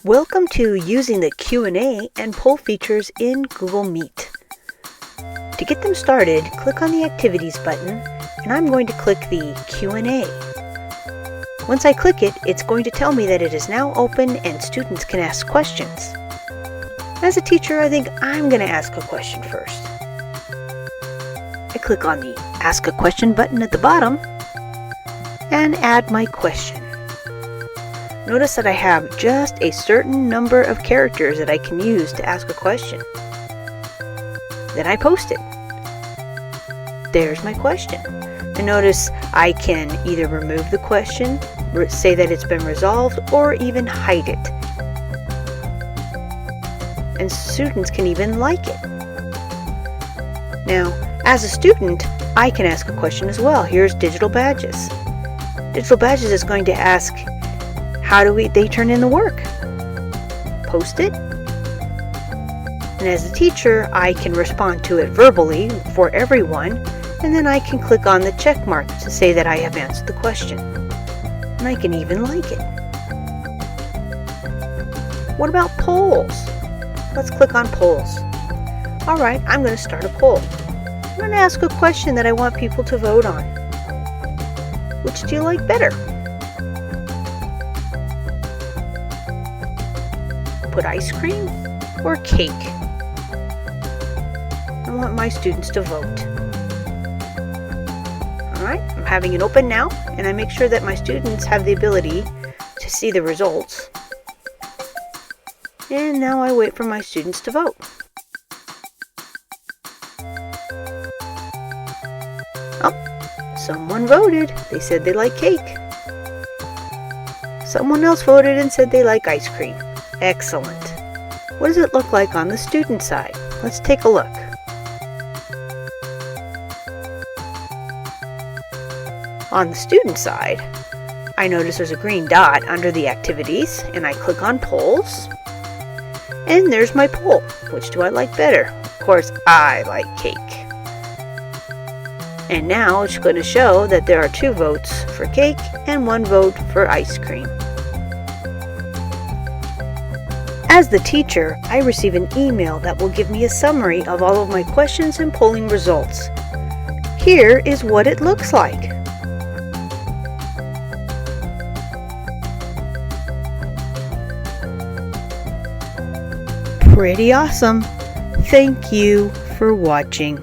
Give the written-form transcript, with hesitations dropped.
Welcome to using the Q&A and poll features in Google Meet. To get them started, click on the Activities button, and I'm going to click the Q&A. Once I click it, it's going to tell me that it is now open and students can ask questions. As a teacher, I think I'm going to ask a question first. I click on the Ask a Question button at the bottom and add my question. Notice that I have just a certain number of characters that I can use to ask a question. Then I post it. There's my question. And notice I can either remove the question, say that it's been resolved, or even hide it. And students can even like it. Now, as a student, I can ask a question as well. Here's Digital Badges. Digital Badges is going to ask, how do they turn in the work? Post it. And as a teacher, I can respond to it verbally for everyone, and then I can click on the check mark to say that I have answered the question. And I can even like it. What about polls? Let's click on polls. Alright, I'm going to start a poll. I'm going to ask a question that I want people to vote on. Which do you like better? Put ice cream or cake? I want my students to vote. Alright, I'm having it open now, and I make sure that my students have the ability to see the results. And now I wait for my students to vote. Oh, someone voted. They said they like cake. Someone else voted and said they like ice cream. Excellent. What does it look like on the student side? Let's take a look. On the student side, I notice there's a green dot under the activities, and I click on polls. And there's my poll. Which do I like better? Of course, I like cake. And now it's going to show that there are 2 votes for cake and 1 vote for ice cream. As the teacher, I receive an email that will give me a summary of all of my questions and polling results. Here is what it looks like. Pretty awesome. Thank you for watching.